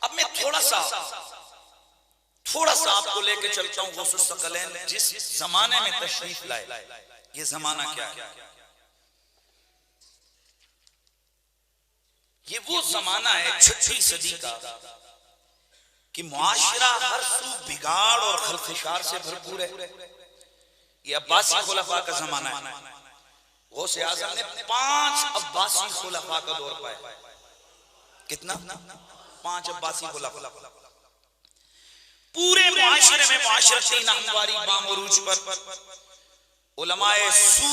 अब मैं थोड़ा सा आपको लेके चलता हूँ गौसुस सकलैन जिस जमाने में तशरीफ लाए। ये जमाना क्या है? ये वो जमाना है 6वीं सदी का कि मुआशरा हर सू बिगाड़ और खलफिशार से भरपूर है। ये अब्बासी खुलफा का जमाना है। गौसे आज़म ने 5 अब्बासी खुलफा का दौर पाया। कितना? 5 अब्बासी खुलफा। पूरे मुआशरे में मुआशरती नाहवारी बामरूज पर उलमाए सू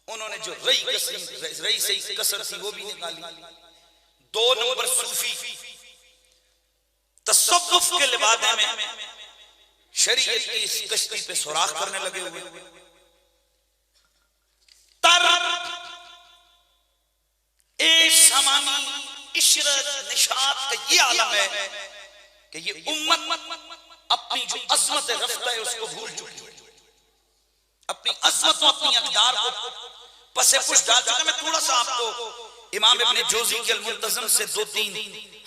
उन्होंने जो रई से कसर थी वो भी निकाली। 2 नंबर सूफी तसव्वुफ के लिबादे में शरीयत की इस कश्ती पे सुराख करने लगे हुए। समानी इशरत निशात का ये आलम है कि ये उम्मत अपनी जो अज़मत रफ्ता है उसको भूल चुकी है। अपनी अज़मत और अपनी अक़दार को पसे पुश डाल चुका। मैं थोड़ा सा आपको इमाम इब्ने जोज़ी के अल-मुंतज़म से 2-3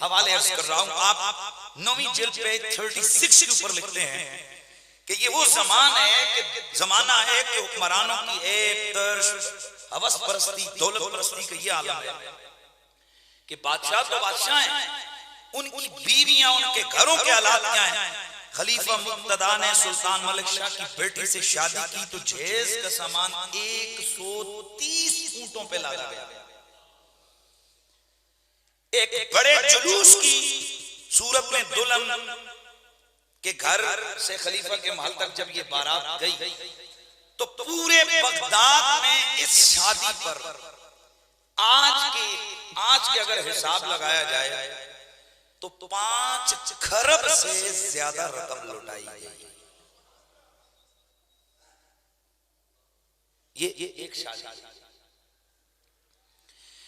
हवाले अर्ज कर रहा हूं। आप 9वीं जिल्द पे 36 के ऊपर लिखते हैं कि ये वो जमाना है कि हुक्मरानों की एक तर्श हवस परस्ती दौलत परस्ती का ये आलम है कि बादशाह तो बादशाह हैं, उनकी बीवियां उनके घरों के हालात क्या हैं। खलीफा मुक्तदा ने सुल्तान मलिक शाह की बेटी से शादी की तो जहेज का सामान 130 ऊंटों पे लादा गया। एक बड़े जुलूस की सूरत में दुल्हन के घर से खलीफा के महल तक जब ये बारात गई तो पूरे बगदाद में इस शादी पर आज के अगर हिसाब लगाया जाए तो 5 खरब से ज्यादा रकम लुटाई गई। ये एक शादी।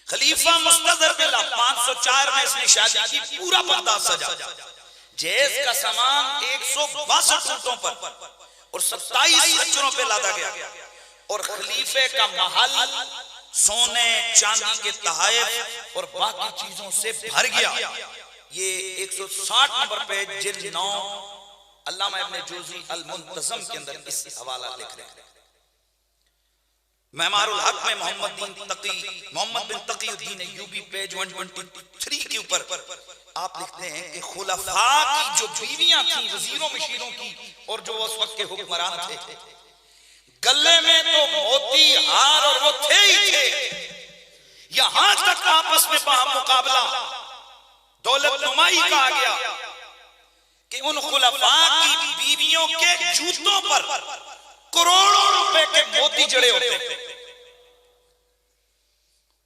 खलीफा मुस्तदर बिल्ला 504 में इसने शादी की। पूरा बगदाद सजा। जहेज का सामान 162 ऊंटों पर और 27 खच्चरों पे लादा गया और खलीफे का महल सोने चांदी के तहाइफ और बाकी चीजों से भर गया। ये 160 नंबर पे जिल्द 9 अल्लामा इब्ने जोज़ी अल-मुंतज़म के अंदर इस हवाला लिख रहे हैं। मेमारुल हक में मोहम्मद बिन तकीउद्दीन अय्यूबी पेज 123 के ऊपर आप लिखते हैं कि खुलफा की जो बीवियां थी वजीरों मशीरों की और जो उस वक्त के हुक्मरान थे, गले में तो मोती हार और वो थे ही थे। यहां तक आपस में बाहम मुकाबला दौलत नुमाई का आ गया कि उन खुलफा की बीवियों के जूतों पर करोड़ों रुपए के मोती जड़े होते थे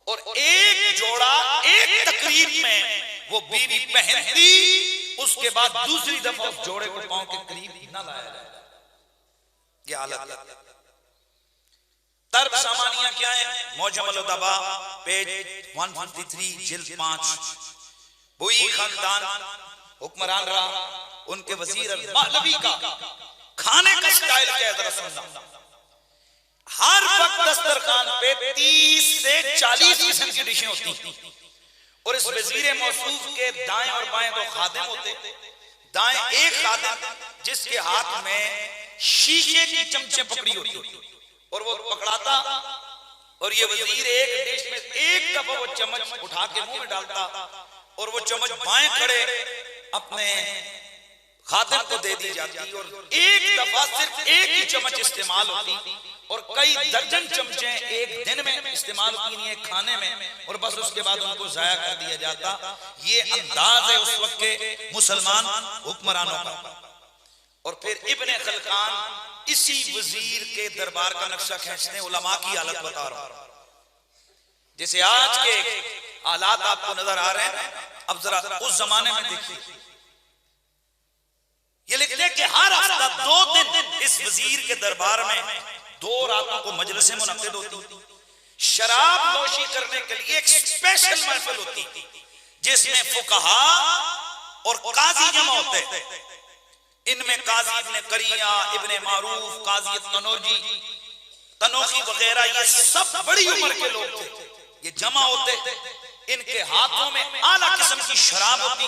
और एक जोड़ा एक तकरीर में वो बीवी पहनती, उसके बाद दूसरी दफा उस जोड़े को पांव के करीब न लाया जाए। ये हालत। तर्ब सामानिया क्या है? मौजमुल उदबा पेज 153 जिल्द 5। बुई खानदान हुक्मरान रहा, उनके वजीर अल-महलवी का खाने का स्टाइल क्या है जरा सुनना। हर वक्त दस्तरखान पे 30 से 40 किस्म की डिशें होती और इस वजीर मौसूफ के दाएं और बाएं 2 खादिम होते। दाएं एक खादिम जिसके हाथ में शीशे की चमचे पकड़ी होती और वो पकड़ाता और ये वजीर एक डिश में एक दफा वो चम्मच उठा के मुंह में डालता और वो चम्मच बाएं खड़े अपने खादिम को दे दी जाती और एक दफा सिर्फ एक ही चम्मच इस्तेमाल होती और कई दर्जन चमचे एक दिन में इस्तेमाल होती है खाने में और बस उसके बाद उनको जाया कर दिया जाता। ये अंदाज है उस वक्त के मुसलमान हुक्मरानों का। और फिर इब्ने खलकान इसी वजीर के दरबार का नक्शा खींचते हैं। उलमा की हालत बता रहा हूं, जैसे आज के हालात आपको नजर आ रहे हैं, अब जरा उस जमाने में देखिए। ये लिखते कि हर हफ्ता 2 दिन इस वजीर के दरबार में 2 रातों को मजलिसें मुनक्किद होती। शराब नोशी करने के लिए एक स्पेशल महफिल होती जिसमें फुकहा और काजी जमा होते। इनमें काजी इब्ने करिया, इब्ने मारूफ, काजी तनोखी वगैरह ये सब बड़ी उम्र के लोग थे। ये जमा होते इनके हाथों में आला किस्म की शराब होती।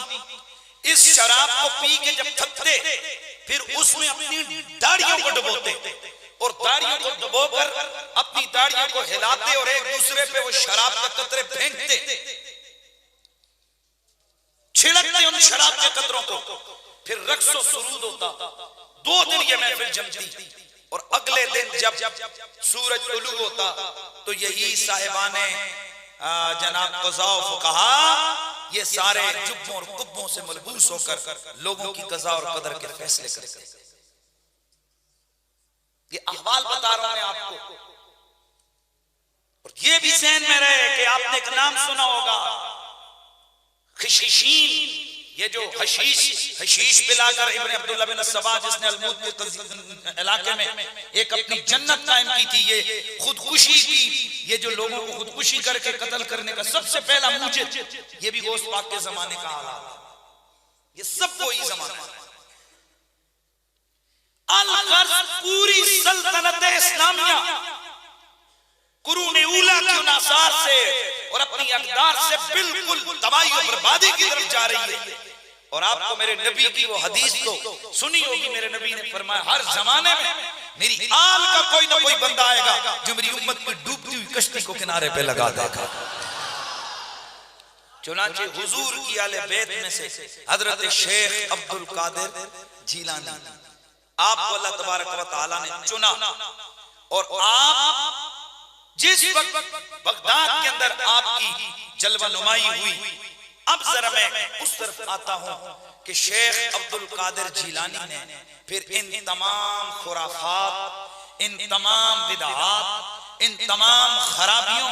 इस शराब को पी के जब थकते फिर उसमें अपनी दाढ़ियों को डुबोते और दाढ़ियों को डुबोकर अपनी दाढ़ियों को हिलाते और एक दूसरे पे वो शराब के कतरे फेंकते, छिड़कते उन शराब के कतरों को। फिर रक्सो सुरूद होता। 2 दिन ये महफिल जमती और अगले दिन जब सूरज तुलू होता तो यही साहिबाने जनाब क़ज़ा और फुक़हा ये सारे जुब्बों और कुब्बों से मलबूस होकर लोगों की क़ज़ा और क़दर के फैसले करते। ये अहवाल बता रहा हूं मैं आपको। और ये भी ज़हन में रहे कि आपने एक नाम सुना होगा खिशीशीन, ये जो हशीश पिलाकर इब्न अब्दुल्ला बिन सबा जिसने अलमूद के इलाके में एक अपनी जन्नत कायम की थी, ये खुदकुशी की, ये जो लोगों को खुदकुशी करके कत्ल करने का सबसे पहला मुजिब, ये भी गौस पाक के जमाने का हाल। ये सब वही जमाना है। अल-ग़र्ज़ पूरी सल्तनत इस्लामिया कुरूने उला के उनासार से और अपनी अक़दार से बिल्कुल तबाही और बर्बादी की तरफ जा रही है। और आपको मेरे नबी की वो हदीस तो सुनी होगी। मेरे नबी ने फरमाया हर जमाने में मेरी आल का कोई ना कोई बंदा आएगा जो मेरी उम्मत की डूबती हुई कश्ती को किनारे पे लगा देगा। चुनांचे हुजूर की आले बैत में से हजरत शेख अब्दुल कादिर जीलानी आपको अल्लाह तबारक व तआला ने चुना और आप जिस वक्त बगदाद के अंदर आपकी जलवा नुमाई हुई। अब जरा मैं उस तरफ आता हूं कि शेख अब्दुल कादिर जीलानी ने फिर इन तमाम खुराफात, इन तमाम बिदआत, इन तमाम खराबियों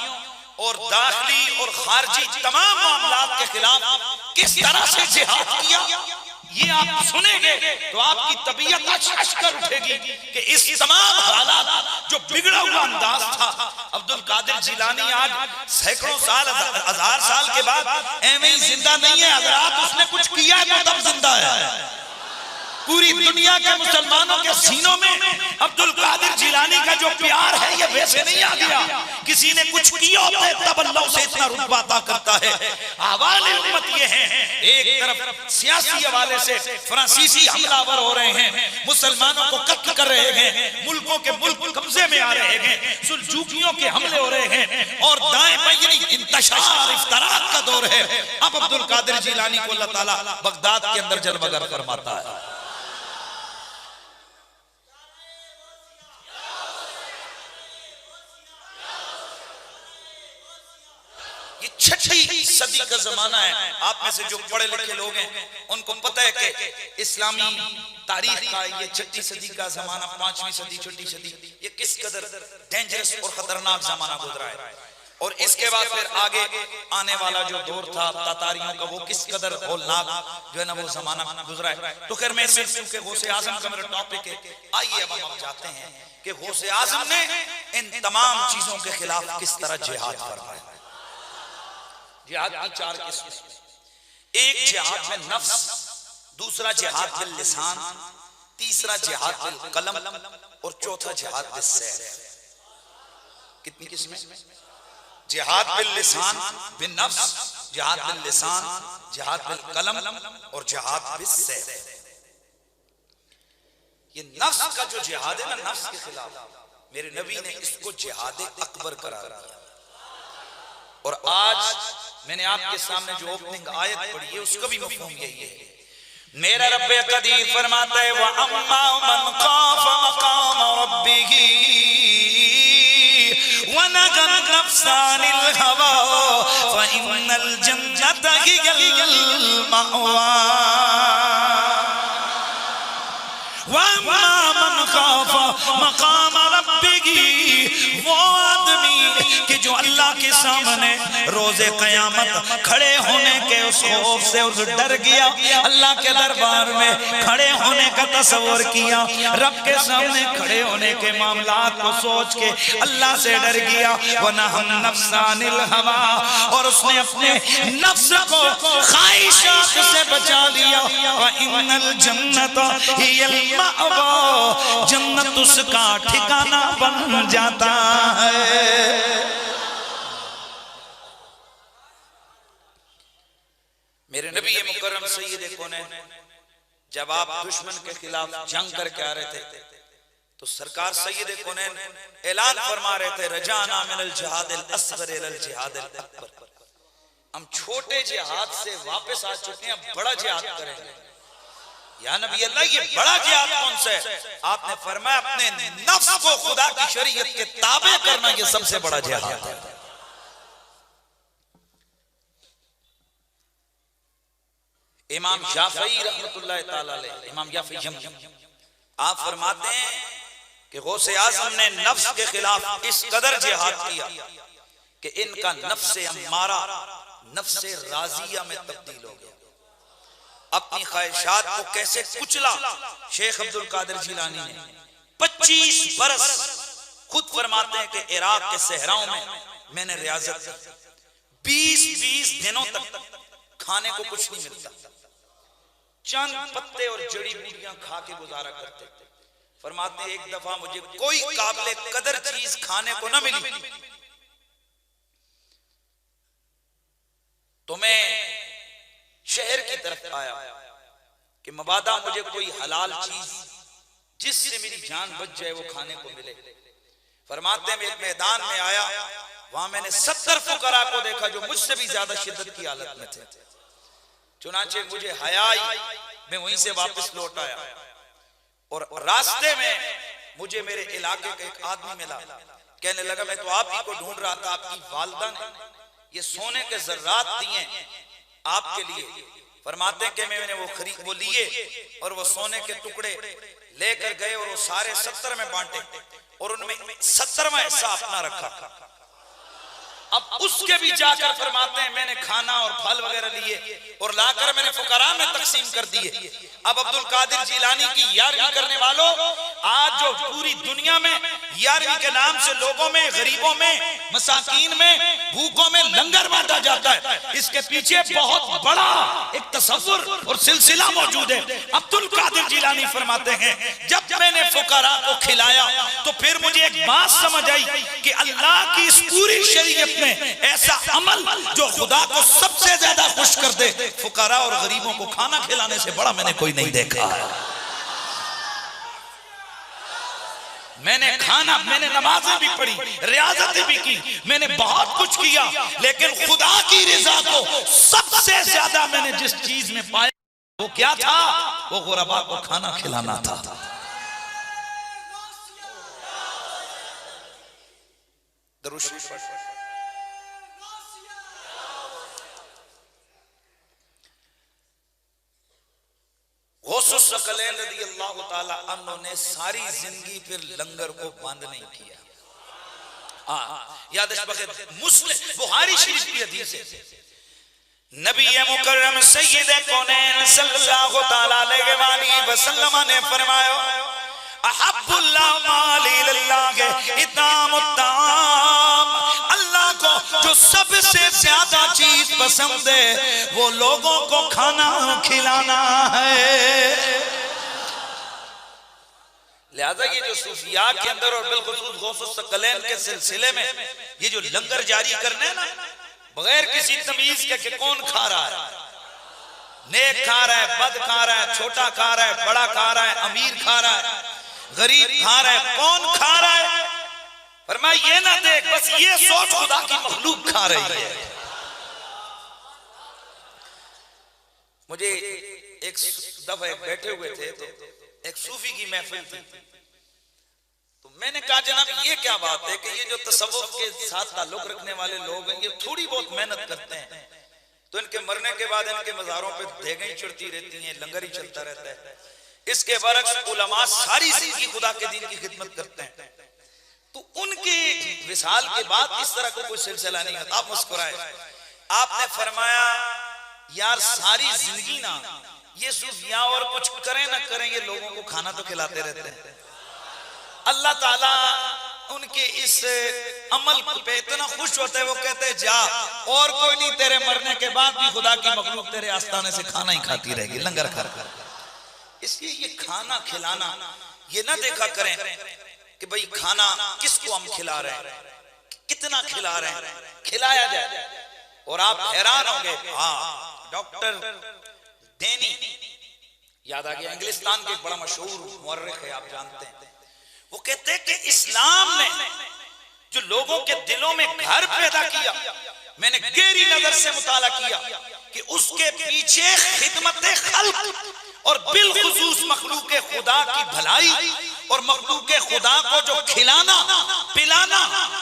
और दाखिली और खारजी तमाम मामलात के खिलाफ किस तरह से जिहाद किया, ये आप सुनेंगे तो आपकी तबीयत अचरज कर उठेगी कि इस तमाम हालात जो बिगड़ा हुआ अंदाज था। अब्दुल कादिर जिलानी आज सैकड़ों साल, 1000 साल के बाद ऐਵੇਂ ही जिंदा नहीं है। अगर आप उसने कुछ किया है तो तब जिंदा है। पूरी दुनिया के मुसलमानों के सीनों में अब्दुल कादिर जिलानी का जो प्यार है ये वैसे नहीं आ गया। किसी ने कुछ किया होता है तब अल्लाह उसे इतना रुतबा अता करता है। हवाले उम्मत ये है, एक तरफ सियासी हवाले से फ्रांसीसी हमलावर हो रहे हैं, मुसलमानों को कत्ल कर रहे हैं, मुल्कों के मुल्क कब्जे में आ रहे हैं, सुलजूकियों के हमले हो रहे हैं और दाएं बाएं इंतशार इफ्तराक का दौर है। अब अब्दुल कादिर जिलानी को अल्लाह ताला बगदाद के अंदर जलवागर फरमाता है। ये 6वीं सदी का जमाना है। आप में से जो पढ़े लिखे लोग हैं उनको पता है कि इस्लामी तारीख का ये 6वीं सदी का जमाना, 5वीं सदी, 6वीं सदी, ये किस कदर डेंजरस और खतरनाक जमाना गुजरा है। और इसके बाद फिर आगे आने वाला जो दौर था तातारियों का, वो किस कदर होलनाक जो है ना वो जमाना गुजरा है। तो खैर मैं सिर्फ क्योंकि गौसे आजम का मेरा टॉपिक है, आइए अब हम जाते हैं कि गौसे आजम ने इन तमाम चीजों के खिलाफ किस तरह जिहाद फरमाया। जिहाद की 4 किस्में, एक जिहाद में नफ्स, दूसरा जिहाद बिल लिसान, तीसरा जिहाद बिल कलम और चौथा जिहाद बिल सैफ। कितनी किस्में? जिहाद बिल लिसान, बिन नफ्स, जिहाद बिल लिसान, जिहाद बिल कलम और जिहाद बिल सैफ। ये नफ्स का जो जिहाद है ना, नफ्स के खिलाफ, मेरे नबी ने इसको जिहाद अकबर करार दिया। और आज मैंने आपके सामने जो ओपनिंग आयत पढ़ी है उसका भी मफ़हूम यही है। मेरा रब्बे कदीर फरमाता है व अम्मा मन खाफ मकाम रब्बिही व नहा नफ्सा अनिल हवा फइन्नल जन्नत हियल मअवा व अम्मा मन खाफ मकाम रब्बिही, वो आदमी कि जो अल्लाह के सामने रोजे कयामत खड़े होने के उस खौफ से उस डर गया, अल्लाह के दरबार में खड़े होने का तस्वर किया, रब के सामने खड़े होने के मामलात को सोच के अल्लाह से डर गया। वना हम नफ्सानिल हवा, और उसने अपने नफ्स को ख्वाहिशात से बचा लिया। व इन्नल जन्नत हियल मअवा, जन्नत उसका ठिकाना बन जाता है। मेरे नबी मुकर्रम सैयद कौनैन जब आप दुश्मन के खिलाफ जंग करके आ रहे थे तो सरकार सैयद कौनैन ऐलान फरमा रहे थे, रजाना मिनल जिहादिल असगर इलल जिहादिल अकबर, हम छोटे जिहाद से वापस आ चुके हैं, बड़ा जिहाद करेंगे। या नबी अल्लाह, ये बड़ा जिहाद कौन सा है? आपने फरमाया अपने नफ्स को खुदा की शरीयत के ताबे करना, ये सबसे बड़ा जिहाद है। इमाम शाफई रहमतुल्लाह ताला अलैह, इमाम शाफई आप फरमाते हैं कि गौसे आज़म ने नफ्स के खिलाफ इस कदर जिहाद किया कि इनका नफ्स अम्मारा नफ्स राजिया में तब्दील हो गया। अपनी ख्वाहिशात को कैसे कुचला शेख अब्दुल कादिर जिलानी ने 25 बरस खुद फरमाते हैं कि इराक के सहराओं में मैंने रियाजत की, 20-20 दिनों तक खाने को कुछ नहीं मिलता, चंद पत्ते और जड़ी बूटियां खा के गुजारा करते। फरमाते एक दफा मुझे कोई काबिले कदर चीज खाने को न मिली तो मैं शहर की तरफ आया कि मबादा मुझे कोई हलाल चीज जिससे मेरी जान बच जाए वो खाने को मिले। फरमाते हैं एक मैदान में आया, वहां मैंने 70 फुकरा को देखा जो मुझसे भी ज्यादा शिद्दत की हालत में थे। चुनाचे मुझे हया आई, मैं वहीं से वापस लौट आया और रास्ते में मुझे मेरे इलाके का एक आदमी मिला, कहने लगा मैं तो आप ही को ढूंढ रहा था, आपकी वालिदा ने ये सोने के जर्रात दिए आपके लिए। फरमाते कि मैंने वो लिए और वो सोने के टुकड़े लेकर गए और वो सारे 70 में बांटे और उनमें 70वां हिस्सा अपना रखा। अब उसके भी जाकर फरमाते हैं मैंने खाना और फल वगैरह लिए और लाकर मैंने फुकरा में तकसीम कर दिए। अब अब्दुल कादिर जिलानी की यारवी करने वालों, आज जो पूरी दुनिया में यारवी के नाम से लोगों में, गरीबों में, मसाकीन में, भूखों में लंगर बांटा जाता है, इसके पीछे बहुत बड़ा एक तसव्वुर और सिलसिला मौजूद है। अब्दुल कादिर जिलानी फरमाते हैं जब मैंने फुकरा को खिलाया तो फिर मुझे एक बात समझ आई कि अल्लाह की इस पूरी शरीयत में ऐसा अमल जो खुदा को सबसे ज्यादा खुश कर दे, फुकरा और गरीबों को खाना खिलाने से बड़ा मैंने कोई नहीं देखा। मैंने खाना, मैंने नमाजें भी पढ़ी, रियाजतें भी की, मैंने बहुत कुछ किया, लेकिन खुदा की रिजा को सबसे ज्यादा मैंने जिस चीज में पाया वो क्या था? वो गुरबा को खाना खिलाना था। गौसुस सकलैन रज़ियल्लाहु ताला अन्हु ने सारी जिंदगी फिर लंगर को बंद नहीं किया। याद मुस्लिम बुखारी शरीफ की हदीस है, नबी मुकर्रम सय्यद कौनैन सल्लल्लाहु ताला अलैहि वसल्लम ने फरमाया अहब्बुल्लाह माली लिल्लाह इतामुत्ताम, अल्लाह को जो सबसे ज्यादा चीज पसंद है वो लोगों को खाना खिलाना है। लिहाजा ये जो सूफिया के अंदर और बिलखुसूस गौसुस सकलैन के सिलसिले में ये जो लंगर जारी करने ना बगैर किसी तमीज के कि कौन खा रहा है, नेक खा रहा है, बद खा रहा है, छोटा खा रहा है, बड़ा खा रहा है, अमीर खा रहा है, गरीब खा रहा है, कौन खा रहा है? फरमाया ये ना देख, बस ये सोच खुदा की मखलूक खा रही है। मुझे एक दफा बैठे हुए थे तो एक सूफी की महफिल थी, तो मैंने कहा जनाब ये क्या बात है कि ये जो तसव्वुफ के साथ ताल्लुक रखने वाले लोग हैं ये थोड़ी बहुत मेहनत करते हैं, तो इनके मरने के बाद इनके मज़ारों पे देगें चढ़ती रहती हैं, लंगर ही चलता रहता है। इसके बरक्स उलमा सारी जिंदगी खुदा के दीन की खिदमत करते हैं, तो उनके विसाल के बाद इस तरह का कोई सिलसिला नहीं होता। आप मुस्कुराए। आपने फरमाया यार सारी जिंदगी ना ये सूफिया और कुछ करें ना करें ये लोगों को खाना तो खिलाते रहते हैं। अल्लाह ताला उनके इस अमल पे इतना खुश होते हैं, वो कहते हैं जा और कोई नहीं, तेरे मरने के बाद भी खुदा की मखलूक तेरे आस्थाने से खाना ही खाती रहेगी, लंगर खा कर। इसलिए ये खाना खिलाना ये ना देखा करें कि भाई खाना किसको हम खिला रहे हैं, कितना खिला रहे हैं, खिलाया जाए। और आप हैरान होंगे, हाँ डॉक्टर डेनी, याद आ गया, इंग्लिस्तान के एक बड़ा मशहूर मुअर्रिख है, आप जानते हैं। वो कहते हैं कि इस्लाम ने जो लोगों के दिलों में घर पैदा किया, मैंने गहरी नजर से मुताला किया कि उसके पीछे खिदमत खल्क और बिलखुसूस मखलूक खुदा की भलाई और मखलूक खुदा को जो खिलाना पिलाना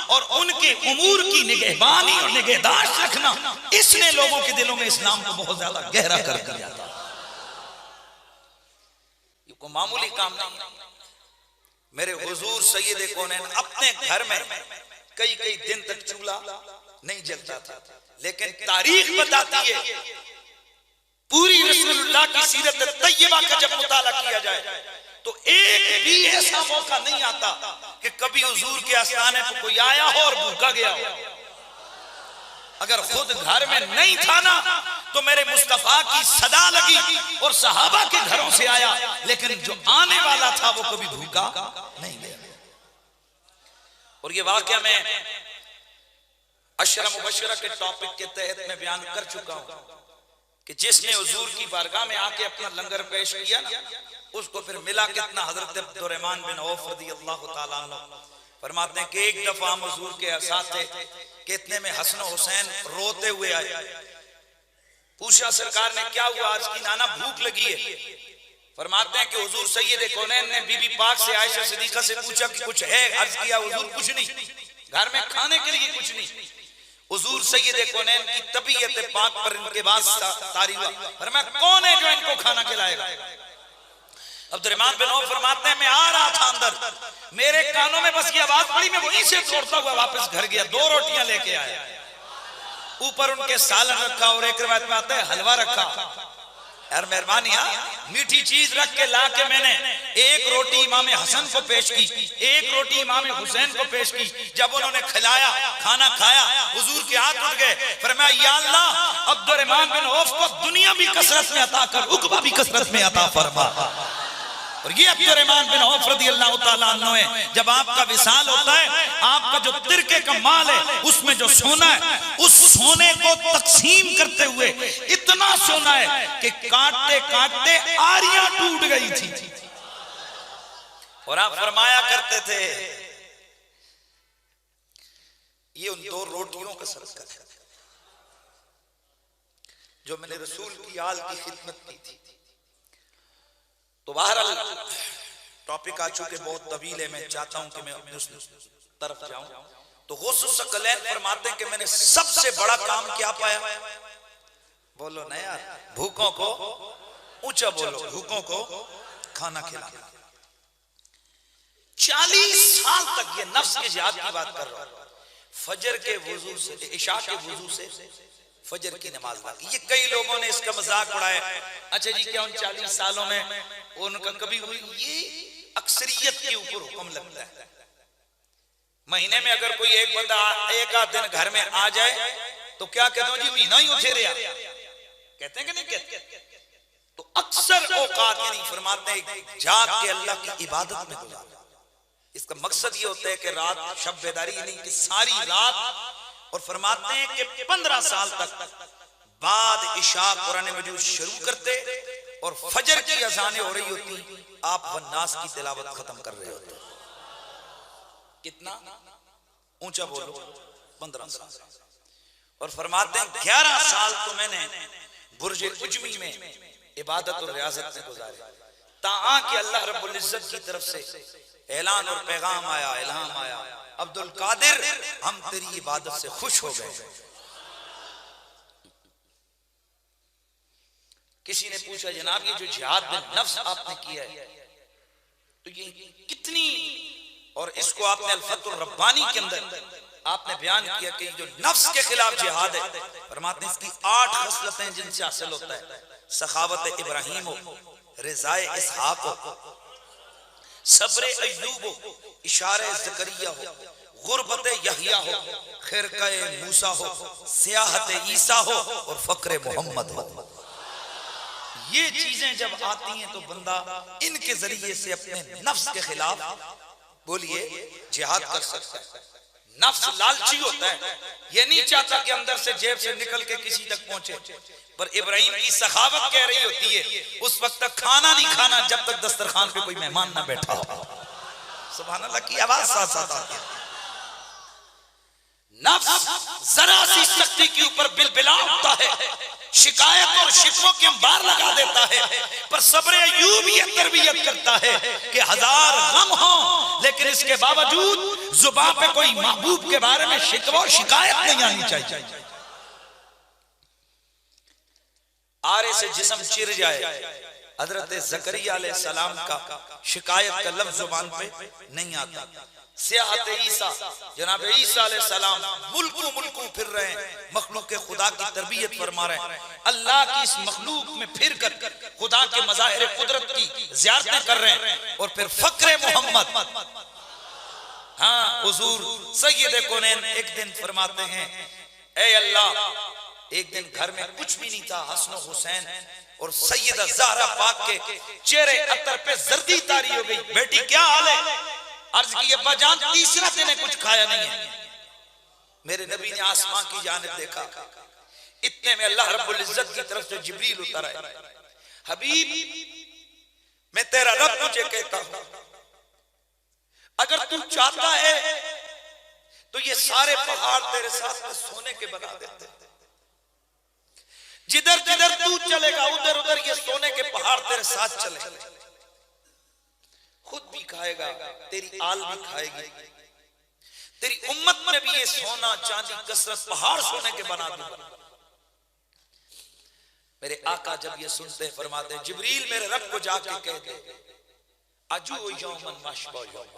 और उनके उमूर की निगहबानी और निगहदाश्त रखना, इसने लोगों के दिलों में इस्लाम को बहुत ज्यादा गहरा कर दिया था। ये कोई मामूली काम नहीं। मेरे हुजूर सैयद कौनैन अपने घर में कई कई दिन तक चूल्हा नहीं जलता था, लेकिन तारीख बताती है, पूरी रसूलुल्लाह की सीरत तैयबा का जब मुताला किया जाए तो एक भी ऐसा मौका नहीं आता कि कभी हुजूर के आस्थाने पर कोई आया हो और भूखा गया हो। अगर खुद घर में नहीं था ना तो मेरे मुस्तफा की सदा लगी और सहाबा के घरों से आया, लेकिन जो आने वाला था वो कभी भूखा नहीं गया। और ये वाकया मैं अशरा मुबशरा के टॉपिक के तहत मैं बयान कर चुका हूं कि जिसने हुजूर की बारगाह में आके अपना लंगर पेश किया ना, उसको फिर मिला कितना। हजरत अब्दुर्रहमान बिन औफ रज़ियल्लाहु ताला अन्हु फरमाते हैं कि एक दफा हम हुजूर के साथ थे, कितने में हसन हुसैन रोते हुए आए। पूछा सरकार ने क्या हुआ, आज की नाना भूख लगी है। फरमाते हैं कि हुजूर सैयद कौनैन ने बीबी पाक से आयशा सिद्दीका से पूछा कि कुछ है। अर्ज किया हुजूर कुछ नहीं, घर में खाने के लिए कुछ नहीं। हुजूर सैयद कौनैन की तबीयत पाक पर इनके बाद तारी हुआ। फरमाया कौन है जो इनको खाना खिलाएगा। अब्दुर्रहमान बिन औफ फरमाते हैं मैं आ रहा था अंदर, मेरे कानों में बस ये आवाज पड़ी, मैं वहीं से दौड़ता हुआ वापस घर गया, 2 रोटियां लेके आया, ऊपर उनके सालन रखा और एक रिवायत में आता है हलवा रखा। यार मेहरबानी, मीठी चीज रख के ला के मैंने एक रोटी इमाम हसन को पेश की, एक रोटी इमाम हुसैन को पेश की। जब उन्होंने खिलाया, खाना खाया, हुजूर के हाथ उठ गए। फरमाया या अल्लाह अब्दुर्रहमान बिन औफ को दुनिया भी कसरत में अता कर, उक़बा भी कसरत में अता फरमा। और ये अब्दुर्रहमान बिन औफ रज़ियल्लाहु ताला अन्हु है। जब आपका विसाल होता है, आपका जो तिरके का माल है उसमें जो सोना है, उस सोने को तकसीम करते हुए इतना सोना है कि काटते काटते आरियां टूट गई थी। और आप फरमाया करते थे ये उन 2 रोटियों का सदका है जो मैंने रसूल की आल की खिदमत की थी। तो बहरहाल टॉपिक आ चुके बहुत तवील है, मैं चाहता हूं कि मैं उस तरफ जाऊं। तो गुस्ल सकलैन फरमाते हैं कि मैंने सबसे बड़ा काम क्या पाया, बोलो ना यार, भूखों को ऊंचा बोलो, भूखों को खाना खिलाना। 40 साल तक ये नफ्स के जिहाद की बात कर रहा हूं। फजर के वुजू से, इशा के वुजू से फजर की नमाज ना की। ये कई लोगों ने इसका मजाक उड़ाया, अच्छा जी क्या उन 40 सालों में उनका कभी हुई? ये अक्सरियत के ऊपर हुक्म लगता है। महीने में अगर कोई एक बंदा एक आध दिन घर में आ जाए तो क्या कहते हो जी महीना ही उठे रहा, कहते हैं कि नहीं कहते? तो अक्सर औकात यानी फरमाते हैं जाग के अल्लाह की इबादत में गुजारो। इसका मकसद ये होता है कि रात शब बेदारी नहीं कि सारी रात। और फरमाते हैं कि 15 साल तक बाद इशा कुरान मजीद शुरू करते और फजर की अज़ानें हो रही होती, आप वन्नास की तिलावत खत्म कर रहे होते। कितना ऊंचा बोलो, 15 साल। और फरमाते हैं 11 साल तो मैंने बुर्ज उजमी में इबादत और रियाजत में गुजारे, ताआ कि अल्लाह रब्बुल इज्जत की तरफ से ऐलान और पैगाम आया, इल्हाम आया, अब्दुल कादिर हम तेरी इबादत से खुश हो गए। किसी ने पूछा जनाब ये जो जिहाद बिन नफ्स आपने किया है तो ये कितनी, और इसको आपने अल-फतहुर रब्बानी के अंदर आपने बयान किया कि जो नफ्स के खिलाफ जिहाद है, फरमाते हैं इसकी 8 खसलतें जिनसे हासिल होता है, सखावत इब्राहिम हो, रिज़ाए इसहाक हो, सब्र अय्यूब हो, इशारे ज़करिया हो, गुरबत यहया हो, खिरक़े मूसा हो, सियाहत ईसा हो और फ़क्र मोहम्मद हो। ये चीजें जब आती हैं तो बंदा इनके जरिए से अपने नफ्स के खिलाफ बोलिए जिहाद कर सकता है। नफ्स लालची होता है, ये नहीं चाहता कि अंदर से जेब से निकल के किसी तक पहुंचे। पर इब्राहिम की सखावत कह रही होती है उस वक्त तक खाना नहीं खाना जब तक दस्तरखान पे कोई मेहमान ना बैठा हो। सुभान अल्लाह की आवाज साथ साथ आती है। नफ्स जरा सी शक्ति के ऊपर बिलबिला उठता है, शिकायत और शिकवों के अंबार लगा देता है, पर सब्र अय्यूब ये तरबियत करता है कि हजार गम हो लेकिन इसके बावजूद जुबान पे कोई महबूब के बारे में शिकवा और शिकायत नहीं आनी चाहिए। आरे से जिस्म चिर जाए, हजरत ज़करिया अलैहिस्सलाम का शिकायत का लफ्ज जुबान पे नहीं आता। सियाहत ईसा, जनाब ईसा अलैहिस्सलाम मुल्कों मुल्कों फिर रहे हैं, मखलूक के खुदा की तरबियत फरमा रहे हैं, अल्लाह की इस मखलूक में फिर कर खुदा के मज़ाहिर कुदरत की ज़ियारतें कर रहे हैं। और फिर फक्रे मोहम्मद, हाँ हुजूर सैयद कौनैन एक दिन फरमाते हैं, ए अल्लाह एक दिन घर में कुछ भी नहीं था, हसन हुसैन और सैयदा ज़हरा पाक के चेहरे अतर पे जर्दी तारी हो गई। बेटी क्या हाल है? अर्ज की अब्बा जान तीसरा दिन है कुछ खाया नहीं है। मेरे नबी ने आसमान की जानिब देखा, इतने में अल्लाह रब्बुल इज्जत की तरफ से जिब्रील उतर आया, हबीब मैं तेरा रब तुझे कहता हूं, अगर तू चाहता है तो ये सारे पहाड़ तेरे साथ में सोने के बना देते, जिधर जिधर तू चलेगा उधर उधर ये सोने के पहाड़ तेरे साथ चले, खुद भी खाएगा, तेरी आल भी खाएगी, तेरी उम्मत में भी ये सोना चांदी कसरत पहाड़ सोने के बना दूंगा। मेरे आका जब ये सुनते फरमाते, जिब्रील मेरे रब को जाके कह दे, अजू यौमन मशबा यौम,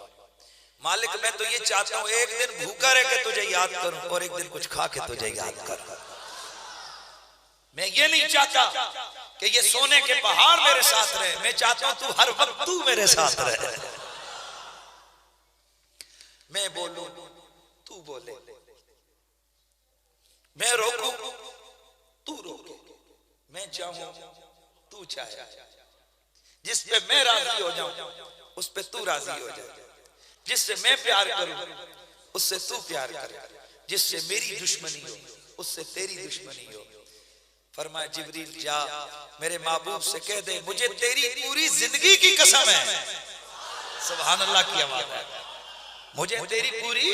मालिक मैं तो ये चाहता हूं एक दिन भूखा रह के तुझे याद करूं और एक दिन कुछ खा के तुझे याद करूं। मैं ये नहीं चाहता कि ये सोने के पहाड़ मेरे साथ रहे, मैं चाहता हूं तू हर वक्त तू मेरे साथ रहे। मैं बोलूं तू बोले, मैं रोकूं तू रोके, मैं चाहूं तू चाहे, जिस पे मैं राजी हो जाऊं उस पे तू राजी हो जाए, जिससे मैं प्यार करूं उससे तू प्यार करे, जिससे मेरी दुश्मनी हो उससे तेरी दुश्मनी हो। फरमाया जिब्रील जा मेरे महबूब से कह दे, मुझे तेरी पूरी जिंदगी की कसम है, सुभान अल्लाह की आवाज है, मुझे तेरी पूरी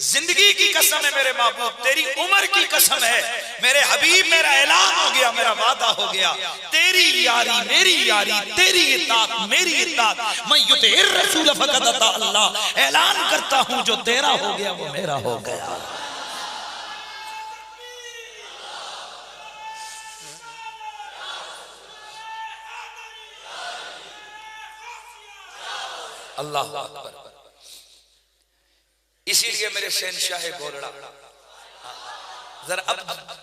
जिंदगी की कसम है मेरे महबूब, तेरी उम्र की कसम है मेरे हबीब, मेरा ऐलान हो गया, मेरा वादा हो गया, तेरी यारी मेरी यारी, तेरी इताअत मेरी इताअत, मैं युतिर रसूल फक़द अता अल्लाह, ऐलान करता हूं जो तेरा हो गया वो मेरा हो गया। अल्लाह अकबर। इसीलिए मेरे शहंशाह गोरड़ा, जरा अब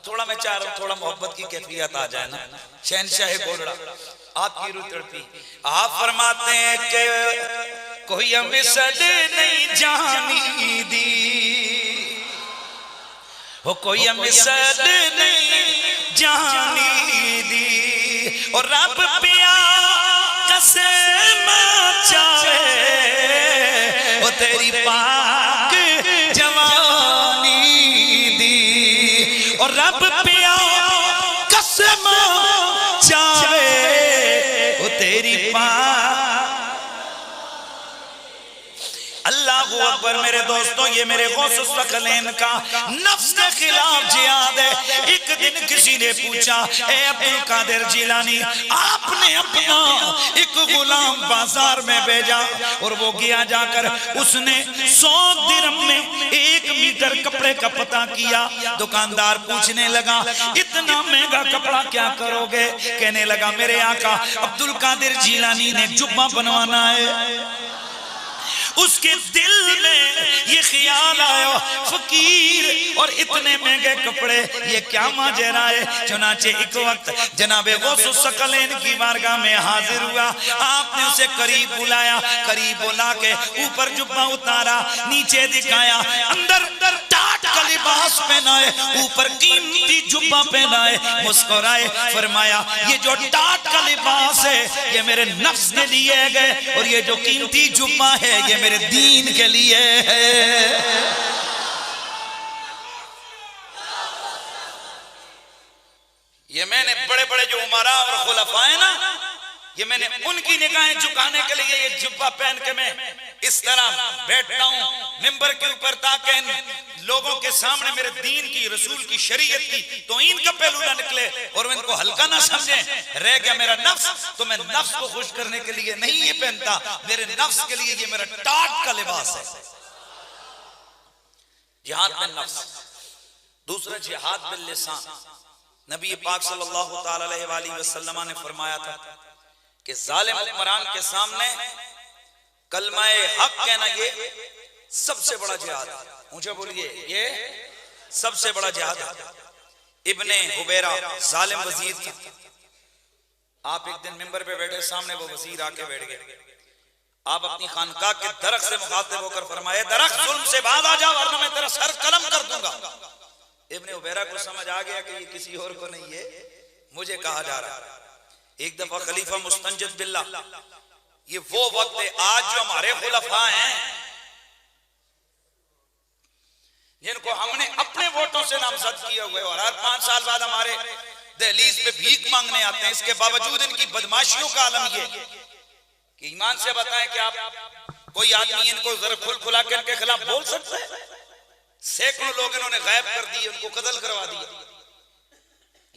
थोड़ा मैं चाह रहा हूं थोड़ा मोहब्बत की कैफियत आ जाए ना। शहंशाह गोरड़ा आपकी रूह तड़पी, आप फरमाते हैं कि कोई मिसल नहीं जानी दी हो, कोई मिसल नहीं जानी दी, और रब पिया कसम चाहे वो तेरी पाक जवानी दी, और रब पिया कसम चाहे वो तेरी पाक। अल्लाहू अकबर। मेरे दोस्तों ये मेरे गौस सकलैन का नफ्स के खिलाफ जिहाद है। एक दिन किसी ने पूछा, ए अब्दुल कादिर जिलानी, आपने अपना एक गुलाम बाजार में भेजा और वो गया जाकर उसने 100 दिरहम में 1 मीटर कपड़े का पता किया। दुकानदार पूछने लगा, इतना महंगा कपड़ा क्या करोगे? कहने लगा, मेरे आका अब्दुल कादिर जिलानी ने जुब्बा बनवाना है। उसके दिल में ये ख्याल आया, फकीर और इतने महंगे कपड़े, ये क्या माजरा है। चुनाचे एक वक्त जनाबे गौसुस सकलैन की बारगाह में हाजिर हुआ। आपने उसे करीब बुलाया, करीब बुला के ऊपर जुब्बा उतारा, नीचे दिखाया, अंदर टाट का लिबास पहनाए, ऊपर कीमती जुब्बा पहनाए, मुस्कुराए, फरमाया ये जो टाट का लिबास है ये मेरे नफ्स के लिए है और ये जो कीमती जुब्बा है ये मेरे दीन के लिए है। ये मैंने बड़े बड़े जो उमरा और खुलफा है ना, ये मैंने उनकी निगाहें झुकाने के लिए ये जुब्बा पहन के मैं इस तरह बैठता हूं मिंबर के ऊपर, ताकि इन लोगों के सामने मेरे दीन की, रसूल की, शरीयत की तौहीन का पहलू ना निकले और वो इनको हल्का ना समझे। रह गया मेरा नफ्स, तो मैं नफ्स को खुश करने के लिए नहीं ये पहनता, मेरे नफ्स के लिए ये मेरा टाट का लिबास है। जिहाद बिल नफ्स। दूसरा जिहाद बिल लिसान। नबी पाक सल्लल्लाहु ताला अलैहि वसल्लम ने फरमाया था कि जालिम हुक्मरान के सामने कलमाए हक कहना ये सबसे बड़ा जिहाद है। मुझे बोलिए, ये सबसे बड़ा जिहाद है। इब्ने हुबैरा जालिम वजीर था। आप एक दिन मिंबर पे बैठे, सामने वो वजीर आके बैठ गए। आप अपनी खानकाह के दरख्त से मुखातिब होकर फरमाए, दरख्त जुल्म से बाहर आ जा वरना मैं तेरा सर कलम कर दूंगा। इब्ने हुबैरा को समझ आ गया कि ये किसी और को नहीं है, मुझे कहा जा रहा है। एक दफा खलीफा मुस्तंजिद बिल्लाह, ये वो वक्त है आज जो हमारे खुलफा हैं जिनको हमने अपने वोटों से नामजद किया हुआ है और हर 5 साल बाद हमारे दहलीज पे भीख मांगने आते हैं। इसके बावजूद इनकी बदमाशियों का आलम ये कि ईमान से बताएं कि आप कोई आदमी इनको जरा खुल खुला के इनके खिलाफ बोल सकते हैं? सैकड़ों लोग इन्होंने गायब कर दिए, उनको कत्ल करवा दिया।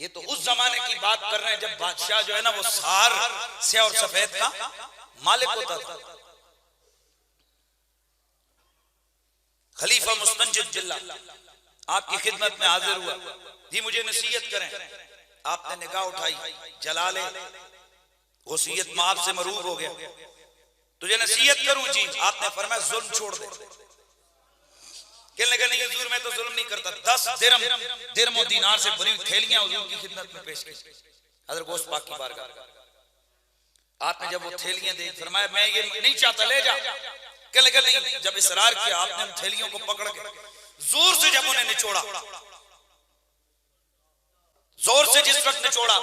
ये तो उस जमाने की बात कर रहे हैं जब बादशाह जो है ना वो सार से और सफेद का मालिक होता था। खलीफा मुस्तंजिद बिल्लाह आपकी खिदमत में हाजिर हुआ। जी मुझे नसीहत करें। आपने निगाह उठाई, जलाले वसीयत माफ से मरूब हो गया, तुझे नसीहत करूं जी। आपने फरमाया जुल्म छोड़ दे। कहने लगा नहीं हुजूर मैं तो जुल्म नहीं करता। 10 दिरहम और दीनार से भरी थैलियां हुजूर की खिदमत में पेश की हज़रत गौस पाक की बारगाह। आपने जब वो थैलियां दी फरमाया मैं ये नहीं चाहता, ले जा। कहने लगा नहीं। जब इसरार किया आपने उन थैलियों को पकड़ के जोर से जब उन्हें निचोड़ा, जोर से जिस वक्त निचोड़ा,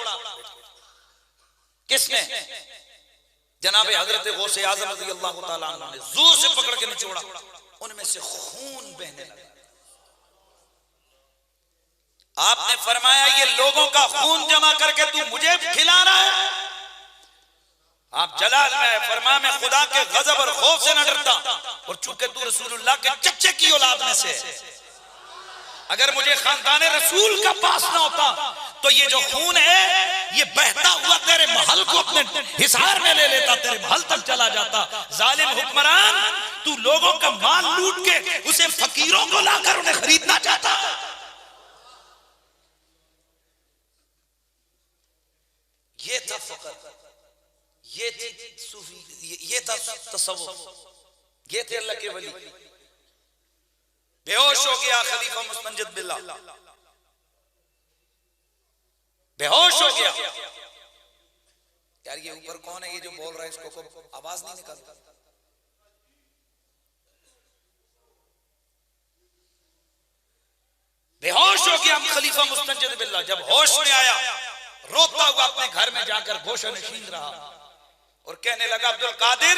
किसने? जनाब हजरत गौसे आजम रज़ियल्लाहु ताला अन्हु ने जोर से पकड़ के निचोड़ा। उनमें से खून बहने लगा। आपने फरमाया ये लोगों का खून जमा करके तू मुझे खिला रहा है? आप जलाल में फरमा मैं खुदा के गजब और खौफ से न डरता, और चूंकि तू रसूलुल्लाह के चच्चे की औलाद में से, अगर मुझे खानदान रसूल का पास ना होता तो ये जो खून है ये बहता हुआ तेरे महल को अपने हिसार में ले लेता, तेरे महल तक चला जाता। जालिम हुक्मरान, तू लोगों का माल लूट के उसे फकीरों को लाकर उन्हें खरीदना चाहता। ये था फकर, ये थी सूफी, ये था तसव्वुफ, ये थे अल्लाह के वली। बेहोश हो गया खलीफा मुस्तंजिद बिल्लाह, बेहोश हो गया। यार ये ऊपर कौन है ये जो बोल रहा है? इसको आवाज नहीं निकलता। बेहोश हो गया खलीफा मुस्तंजिद बिल्लाह। जब होश में आया रोता हुआ अपने घर में जाकर गोशा नशीन रहा और कहने लगा अब्दुल कादिर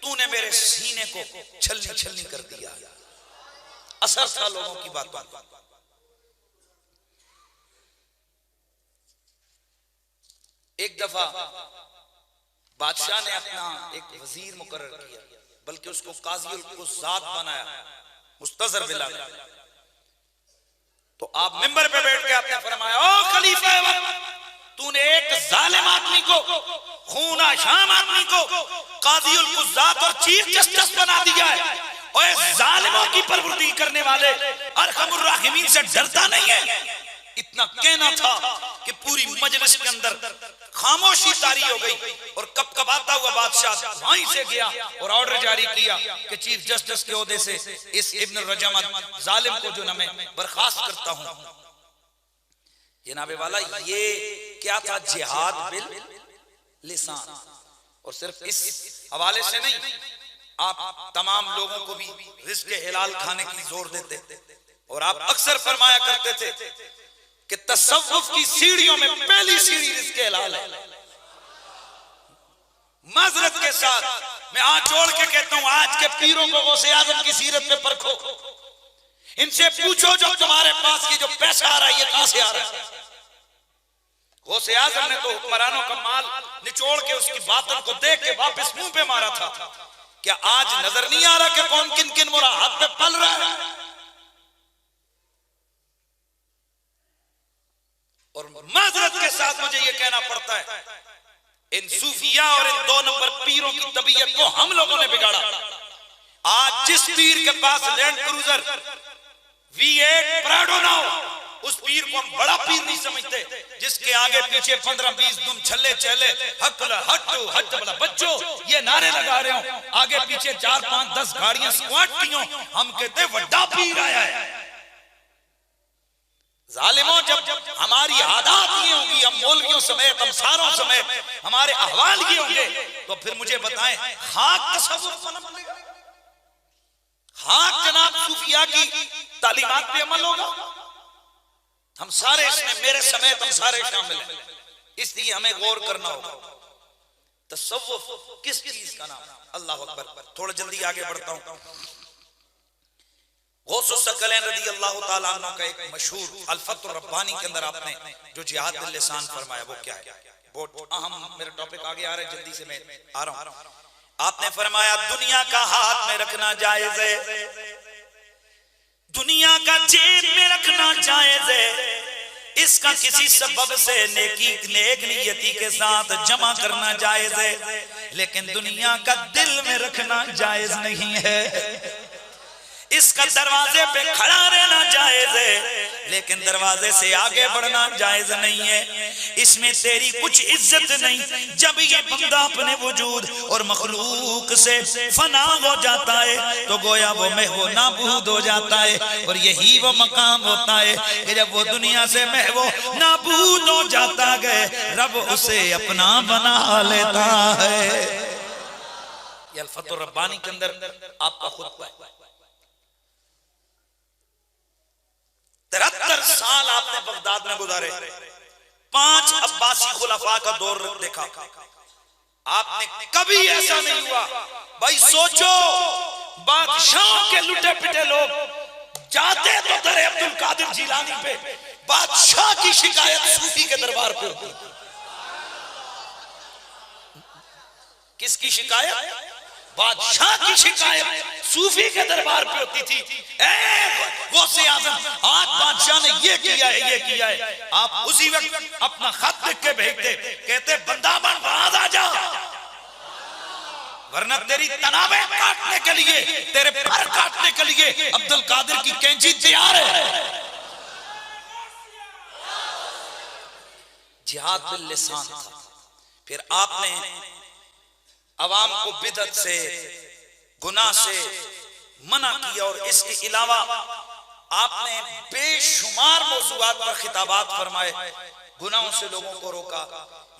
तूने मेरे सीने को छलनी छलनी कर दिया। असर था लोगों की बातों का। एक दफा बादशाह ने अपना एक वजीर मुकर्रर किया, बल्कि उसको काज़ी कुज़्ज़ात बनाया, मुस्तज़र बिला। तो आप मिंबर पे बैठ के आपने फरमाया ओ खलीफा तूने एक जालिम आदमी को, खूना शाम आदमी को काज़ी कुज़्ज़ात और चीफ जस्टिस बना दिया है। और जालिमों की परवरदी करने वाले अरहमुर राहिमीन से डरता नहीं है। इतना कहना था कि पूरी मजलिस के अंदर खामोशी तारी हो गई और कपकपाता हुआ बादशाह वहीं से गया और ऑर्डर जारी किया कि चीफ जस्टिस के ओहदे से इस इब्न रजम जालिम को जो ना मैं बर्खास्त करता हूं। जनाबे वाला ये क्या था? जिहाद बिल लिसान। और सिर्फ इस हवाले से नहीं, आप तमाम लोगों को भी रिज़्क़ हिलाल खाने की जोर देते और आप अक्सर फरमाया करते थे कि तसव्वुफ की सीढ़ियों में पहली सीढ़ी रिज़्क़ हिलाल है। माज़रत के साथ मैं हाथ जोड़ के कहता हूं, आज के पीरों को गौसे आज़म की सीरत पे परखो, इनसे पूछो जो तुम्हारे पास की जो पैसा आ रहा है ये कहां से आ रहा है? गौसे आजम ने तो हुक्मरानों का माल निचोड़ के उसकी बातन को देख के वापस मुंह पे मारा था। क्या आज नजर नहीं आ रहा कि कौन किन किन मुराद पे पल रहा है? और माजरत के साथ मुझे ये कहना पड़ता है, इन सूफिया और इन 2 नंबर पीरों की तबीयत को हम लोगों ने बिगाड़ा। आज जिस पीर के पास लैंड क्रूजर V8 प्राडो ना हो, उस पीर को हम बड़ा पीर नहीं समझते। जिसके आगे पीछे 15-20 दुम छल्ले चले हट हट बड़ा बच्चों ये नारे लगा रहे हो, आगे पीछे 4-5-10 गाड़ियां स्क्वाड की हो, हम कहते बड़ा पीर आया है। जालिमों, जब हमारी आदत ये होगी, हम मौलवियों समेत, हम सारों समेत हमारे अहवाल ये होंगे, तो फिर मुझे बताएं खाक तसव्वुफ पनप लेगा? खाक जनाब सूफिया की तालीमात पे अमल होगा? हम सारे इसमें, मेरे समेत हम सारे शामिल हैं, इसलिए हमें गौर करना होगा। तसव्वुफ किस चीज का नाम? अल्लाह अकबर। थोड़ा जल्दी आगे बढ़ता हूं। गौसुस सकलैन रज़ी अल्लाह ताला अन्हु का एक मशहूर अल-फतुर रब्बानी के अंदर आपने जो जिहाद बिल लिसान फरमाया वो क्या है? बहुत अहम, मेरा टॉपिक आगे आ रहा है, जल्दी से मैं आ रहा हूं। आपने फरमाया दुनिया का हाथ में रखना जायज है, दुनिया का जेब में रखना जायज है, इसका किसी सबब से नेक नियति के साथ जमा करना जायज है, लेकिन दुनिया का दिल में रखना जायज नहीं है। इसका दरवाजे पे खड़ा रहना जायज है, लेकिन दरवाजे से आगे बढ़ना जायज नहीं है। इसमें तेरी कुछ इज्जत नहीं। जब ये बंदा अपने वजूद और मखलूक से फना हो जाता है तो गोया वो महवो नाबूद हो जाता है, और यही वो मकाम होता है कि जब वो दुनिया से महवो नाबूद हो जाता है, रब उसे अपना बना लेता है। ये अल-फतुर रब्बानी के अंदर आपका खुतबा है। 73 साल आपने बगदाद में गुजारे, 5 अब्बासी खुलफा का दौर देखा, आपने कभी ऐसा नहीं हुआ। भाई सोचो, बादशाह के लुटे पिटे लोग जाते तो दर अब्दुल कादिर जिलानी पे, बादशाह की शिकायत सूफी के दरबार पे होती। किसकी शिकायत? बादशाह की शिकायत सूफी के दरबार पे होती थी। गौसे आज़म, आज बादशाह ने ये किया है, ये किया है, आप उसी वक्त अपना खत लिख के भेजते, कहते बंदा बन बाज आ जा, वरना तेरी तनाबें काटने के लिए, तेरे पर काटने के लिए अब्दुल कादिर की कैंची तैयार है। जिहाद बिल लिसान था। फिर आपने अवाम को बिदअत से, गुनाह से मना किया, और इसके अलावा आपने बेशुमार मौज़ूआत पर खिताबात फरमाए, गुनाहों से लोगों को रोका।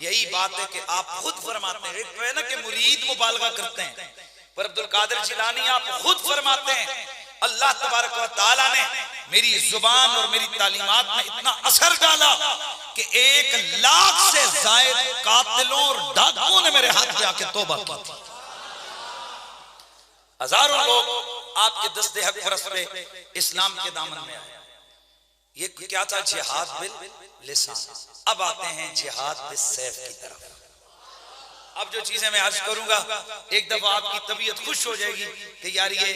यही बात है कि आप खुद फरमाते हैं, एक है ना कि मुरीद मुबालगा करते हैं, पर अब्दुल कादिर जिलानी आप खुद फरमाते हैं अल्लाह तबारक व तआला ने मेरी जुबान और मेरी तालीमात में इतना असर डाला कि 1 लाख से ज़ायद कातिलों और डाकुओं ने मेरे हाथ पे आके तौबा की थी। हजारों लोग आपके दस्ते हक फरस पे इस्लाम के दामन में आए। ये क्या था? जिहाद बिल लिसान। अब आते हैं जिहाद बिल सैफ की तरफ। अब जो चीजें मैं अर्ज करूंगा, एक दफा आपकी तबीयत खुश हो जाएगी कि यार ये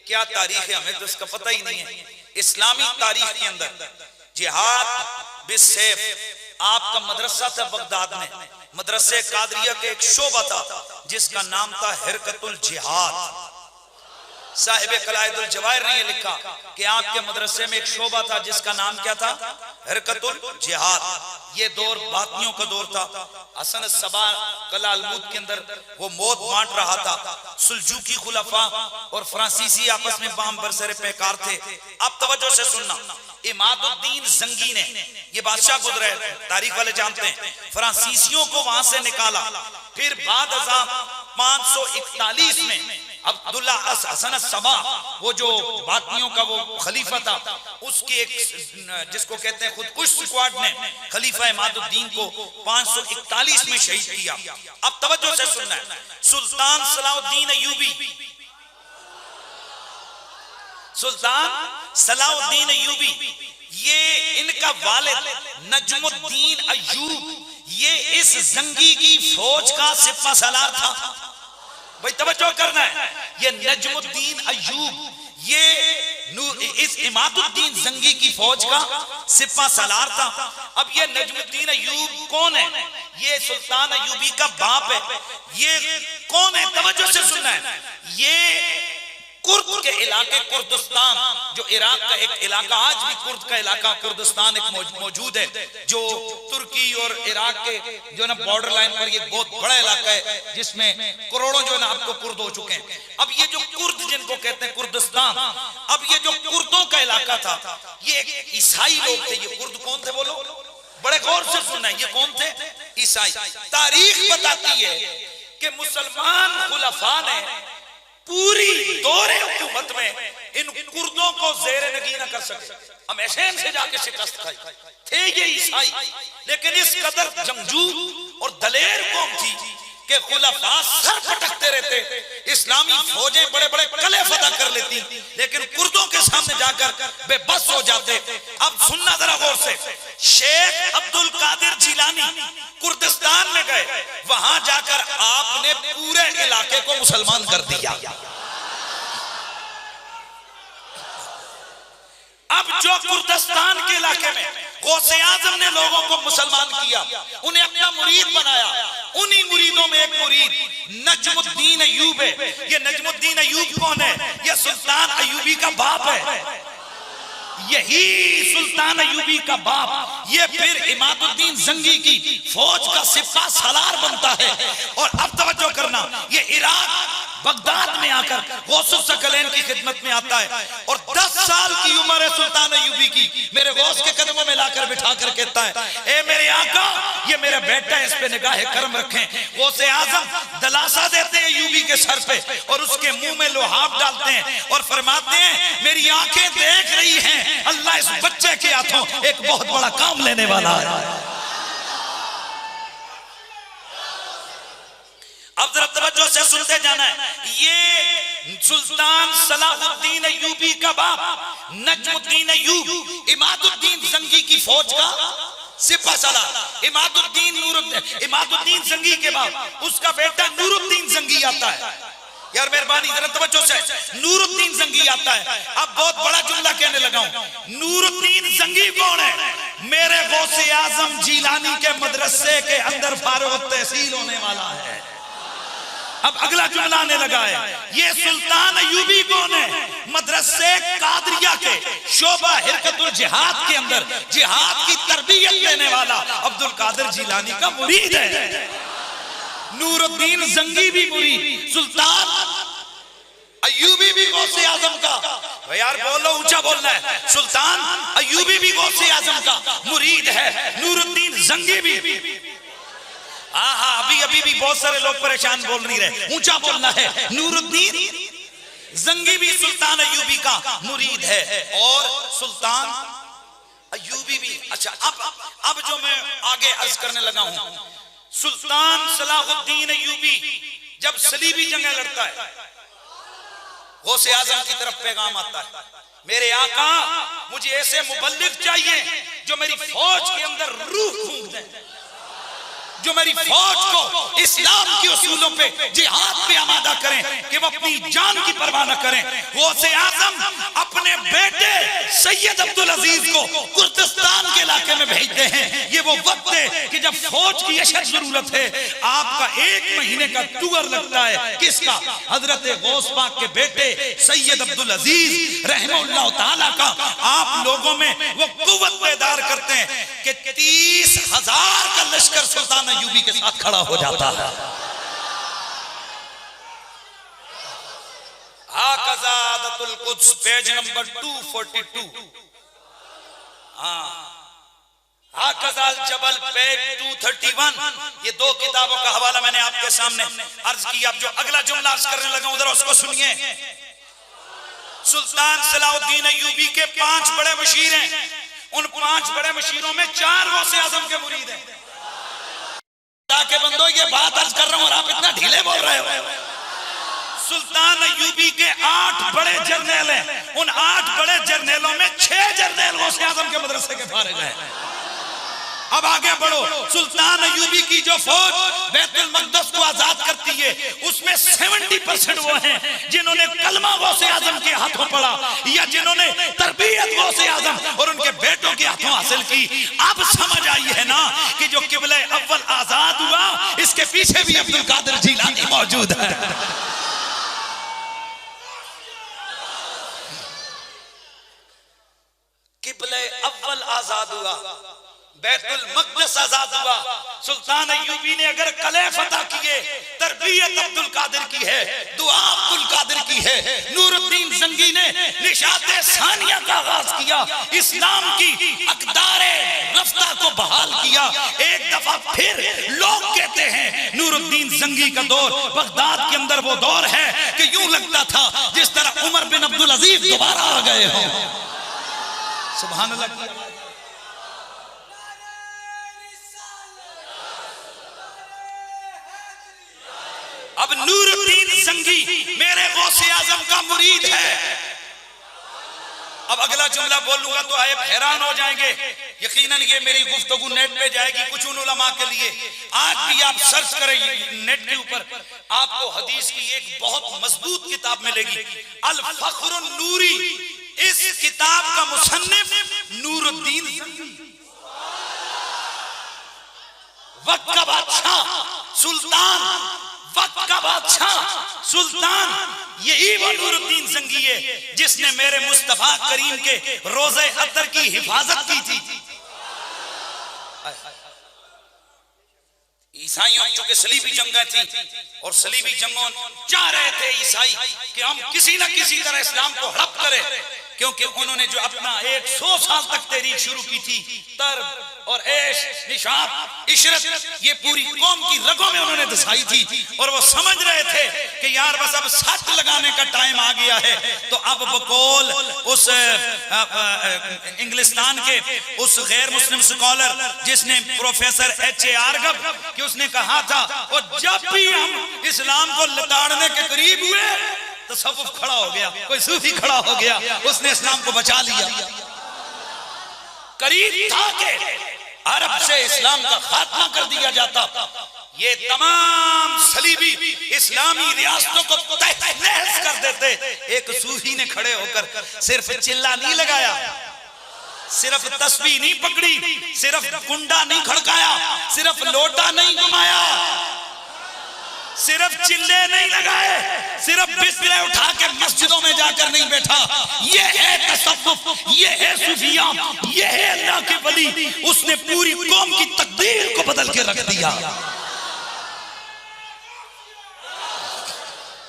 क्या तारीख है, हमें तो इसका पता ही नहीं है। इस्लामी तारीख के अंदर जिहाद बिल सैफ, आपका मदरसा था बगदाद में, मदरसे कादरिया के एक शोबा था जिसका नाम था हिरकतुल जिहाद। साहिब कलायदुल जवाहिर ने लिखा कि आपके मदरसे में एक शोबा था जिसका नाम क्या था? हिरकतुल जिहाद। ये दौर बातियों का दौर था। हसन सबा कला अलमूद के अंदर वो मौत बांट रहा था। सुल्जूकी खुलफा और फ्रांसीसी आपस में बाम बरसरे पैकार थे। आप तवज्जो से सुनना, इमादुद्दीन जंगी ने, ये बादशाह गुजरे, तारीख वाले जानते हैं, फ्रांसीसियों को वहां से निकाला। फिर बाद 541 में अब्दुल्ला हसन सबा, वो जो बातियों का वो खलीफा था, उसकी एक जिसको कहते हैं खुदकुश स्क्वाड ने खलीफा इमादुद्दीन को 541 में शहीद किया। अब तवज्जो से सुनना है, सुल्तान सलाउद्दीन अय्यूबी, सुल्तान सलाउद्दीन अय्यूबी ये इनका वालिद नजमुद्दीन अय्यूब ये इस जंगी की फौज का सिपा सालार था। भाई तवज्जो करना है, ये नजमुद्दीन अय्यूब ये इस इमादुद्दीन जंगी की फौज का सिपा सालार था। अब ये नजमुद्दीन अय्यूब कौन है? ये सुल्तान अय्यूबी का बाप है। ये कौन है? तवज्जो से सुनना है। ये कुर्द के इलाके कुर्दिस्तान, जो इराक का एक इलाका, आज भी कुर्द का इलाका कुर्दिस्तान एक मौजूद है, जो तुर्की और इराक के जो ना बॉर्डर लाइन पर ये बहुत बड़ा इलाका है, जिसमें करोड़ों जो है ना आपको कुर्द हो चुके हैं। अब ये जो कुर्द जिनको कहते हैं कुर्दिस्तान, अब ये जो कुर्दों का इलाका था, ये एक ईसाई लोग थे। ये कुर्द कौन थे बोलो? बड़े गौर से सुनना है, ये कौन थे? ईसाई। तारीख बताती है कि मुसलमान खुलफा ने पूरी दौरे हुकूमत में इन कुर्दों को ज़ेरे नगी न कर सके। हमेशा इनसे जाके शिकस्त खाई थे ये ईसाई, लेकिन इस कदर जंगजू और दलेर कौम थी कि खुलफा सर पटकते रहते, इस्लामी फौजें बड़े बड़े कले फतह कर लेती, लेकिन कुर्दों के सामने जाकर बेबस हो जाते। अब सुनना जरा गौर से, शेख अब्दुल कादिर जिलानी कुर्दिस्तान में गए, वहां जाकर आपने पूरे इलाके को मुसलमान कर दिया। अब जो कुर्दिस्तान के इलाके में गौसे आजम ने लोगों को मुसलमान किया, उन्हें अपना मुरीद बनाया, उन्हीं मुरीदों में एक मुरीद नजमुद्दीन अय्यूब है। ये नजमुद्दीन अय्यूब कौन है? ये सुल्तान अय्यूबी का बाप है। यही सुल्तान अय्यूबी का बाप ये फिर इमादुद्दीन जंगी की फौज का सिपा सालार बनता है। और अब तवज्जो करना, ये इराक बगदाद में आकर गौसुस सकलैन की खिदमत में आता है और 10 साल की उम्र है सुल्तान अय्यूबी की, मेरे गौस के कदमों में लाकर बिठा कर कहता है, ए मेरे आका, ये मेरा बेटा है, इस पे निगाह करम रखें। गौसे आजम दलासा देते हैं अय्यूबी के सर पे और उसके मुंह में लोहाब डालते हैं और फरमाते हैं, मेरी आंखें देख रही हैं, अल्लाह इस बच्चे के हाथों एक बहुत बड़ा काम लेने वाला है। अब जरा तवज्जो से सुनते जाना है। ये सुल्तान सलाहुद्दीन अय्यूबी का बाप नजमुद्दीन अय्यूब इमादुद्दीन जंगी की फौज का सिपा सालार, इमादुद्दीन जंगी के बाद उसका बेटा नूरुद्दीन जंगी आता है। यार मेहरबानी जरा तवज्जो से, नूरुद्दीन जंगी आता है। अब बहुत बड़ा जुमला कहने लगा हूं। नूरुद्दीन जंगी कौन है? मेरे गौसे आजम जिलानी के मदरसे के अंदर फारुग तहसील होने वाला है। अब अगला जुमला आने लगा है, ये सुल्तान अय्यूबी कौन है? मदरसे कादरिया के शोबा हिरकतुल जिहाद के अंदर जिहाद की तरबियत देने वाला अब्दुल कादिर जिलानी का मुरीद है। नूरुद्दीन जंगी भी मुरीद, सुल्तान अय्यूबी भी गौसे आजम का। यार बोलो, ऊंचा बोलना है। सुल्तान अय्यूबी भी गौसे आजम का मुरीद है, नूरुद्दीन जंगी भी। हाँ, अभी भी बहुत सारे लोग परेशान बोल नहीं रहे, ऊंचा बोलना है। नूरुद्दीन जंगी भी सुल्तान अय्यूबी का मुरीद है और सुल्तान अय्यूबी भी। अच्छा, अब जो मैं आगे अर्ज करने लगा हूं, सुल्तान सलाहुद्दीन अय्यूबी जब सलीबी जंग लड़ता है, गौसे आजम की तरफ पैगाम आता है, मेरे आका, मुझे ऐसे मुबल्लिग चाहिए जो मेरी फौज के अंदर रूह फूंक दे, जो मेरी फौज को इस्लाम के उसूलों पे जिहाद पे आमादा करें कि वो अपनी जान की परवाह न करें। गौसे आजम अपने बेटे सैयद अब्दुल अजीज को कुर्दिस्तान के इलाके में भेजते हैं। ये वो वक्त है कि जब फौज की अशद जरूरत है। आपका 1 महीने का टूर लगता है, किसका? हजरत गौस पाक के बेटे सैयद अब्दुल अजीज रहमतुल्लाह ताला का। आप लोगों में वो कुव्वत पैदार करते हैं कि 30,000 का लश्कर सुल्तान अय्यूबी के साथ खड़ा हो जाता है। आकाज़ादतुल कुद्स पेज नंबर 242। आकाज़ाल जबल पेज 231। ये 2 किताबों का हवाला मैंने आपके सामने अर्ज किया। अब जो अगला जुमला अर्ज करने लगा उधर उसको सुनिए। सुल्तान सलाहुद्दीन अय्यूबी के 5 बड़े मशीर हैं। उन 5 बड़े मशीरों में 4 गौसे आजम के मुरीद हैं। के बंदो, ये बात अर्ज कर रहा हूं और आप इतना ढीले बोल रहे हो। सुल्तान अय्यूबी के 8 बड़े जर्नैल हैं, उन 8 बड़े जर्नैलों में 6 जर्नैल गौसे आजम के मदरसे के फारिग हैं। अब आगे बढ़ो, सुल्तान अय्यूबी की जो फौज बैतुल मक़दस को आजाद करती है उसमें 70% वो हैं जिन्होंने कलमा गौसे आजम के हाथों पढ़ा या जिन्होंने तरबियत गौसे आजम और उनके बेटों के हाथों हासिल की। अब समझ आई है ना कि जो किबले अव्वल आजाद हुआ इसके पीछे भी अब्दुल कादिर जिलानी मौजूद है। किबले अव्वल आजाद हुआ, बैतुल मक़दस आजाद हुआ, सुल्तान अय्यूबी ने अगर कले फतह किए, तरबियत अब्दुल कादिर की है, दुआ अब्दुल कादिर की है। नूरुद्दीन जंगी ने निशाते सानिया का आगाज किया, इस्लाम की अक़दारे रफ्ता को बहाल किया। एक दफा फिर लोग कहते हैं नूरुद्दीन जंगी का दौर बगदाद के अंदर वो दौर है कि यूं लगता था जिस तरह उमर बिन अब्दुल अजीज दोबारा आ गए हों। सुभान अल्लाह। अब नूरुद्दीन जंगी मेरे गौसे आजम का मुरीद है। अब अगला जुमला बोलूंगा तो आप हैरान हो जाएंगे। यकीनन ये मेरी गुफ्तगू नेट पे जाएगी कुछ उन उलमा के लिए। आज भी आप सर्च करें नेट के ऊपर, आपको हदीस की एक बहुत मजबूत किताब मिलेगी, अल फख्रुन नूरी। इस किताब का मुसन्निफ नूरुद्दीन वक्त का बादशाह सुल्तान, वक्त का बादशाह सुल्तान, यही वो नूरुद्दीन जंगी है जिसने मेरे मुस्तफा करीम के रोजे अतर की हिफाजत की थी। ईसाइयों चूंकि सलीबी जंगें थी और सलीबी जंगों चाह रहे थे ईसाई कि हम किसी न किसी तरह इस्लाम को हड़प करें, क्योंकि उन्होंने जो अपना 100 साल तक तहरीक शुरू की थी, तरब और ऐश निशात इशरत, ये पूरी कौम की रगों में उन्होंने दसाई थी। और वो समझ रहे थे कि यार बस अब सच लगाने का टाइम आ गया है। तो अब बकौल उस इंग्लिस्तान के उस गैर मुस्लिम स्कॉलर जिसने प्रोफेसर H.A. आर्गव कि उसने कहा था और जब भी हम इस्लाम को लताड़ने के करीब हुए तो सब खड़ा हो गया, कोई सूफी खड़ा हो गया, उसने इस्लाम को बचा लिया। करीब था कि अरब से इस्लाम का खात्मा कर दिया जाता। ये तमाम सलीबी इस्लामी रियासतों को तहस कर देते। एक सूफी ने खड़े होकर सिर्फ चिल्ला नहीं लगाया, सिर्फ तस्बीह नहीं पकड़ी, सिर्फ कुंडा नहीं खड़काया, सिर्फ लोटा नहीं घुमाया, सिर्फ चिल्ले नहीं लगाए, सिर्फ बिस्तरे उठा के मस्जिदों में जाकर नहीं बैठा। ये है तसव्वुफ, ये है सूफिया, ये है अल्लाह के वली। उसने पूरी कौम की तकदीर को बदल के रख दिया।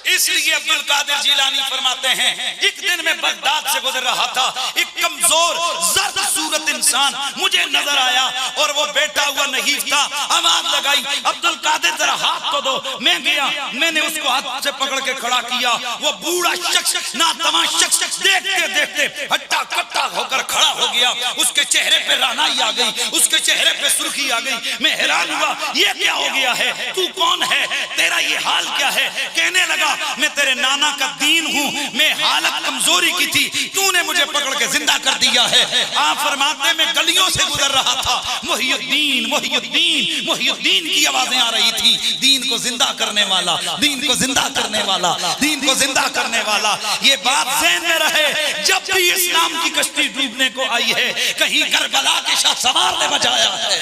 इसलिए अब्दुल कादिर जिलानी फरमाते हैं एक दिन मैं बगदाद से गुजर रहा था, एक कमजोर जर्द सूरत इंसान मुझे नजर आया और वो बैठा हुआ नहीफ था। आवाज लगाई, अब्दुल कादिर जरा हाथ तो दो। मैं गया, मैंने उसको हाथ से पकड़ के खड़ा किया। वो बूढ़ा शख्स नातमा शख्स देखते देखते हट्टा कट्टा होकर खड़ा हो गया। उसके चेहरे पे रानाई आ गई, उसके चेहरे पे सुर्खी आ गई। मैं हैरान हुआ, ये क्या हो गया है? तू कौन है? तेरा ये हाल क्या है? कहने लगा, मैं तेरे नाना का दीन हूँ, मैं हालत कमजोरी की थी, तूने मुझे पकड़ के जिंदा कर दिया है। आप फरमाते मैं गलियों से गुजर रहा था, मुहियुद्दीन मुहियुद्दीन मुहियुद्दीन की आवाजें आ रही थी। दीन को जिंदा करने वाला, दीन को जिंदा करने वाला, दीन को जिंदा करने वाला। ये बात ज़हन में रहे, जब भी इस्लाम की कश्ती डूबने को आई है, कहीं करबला के शाह सवार ने बचाया है,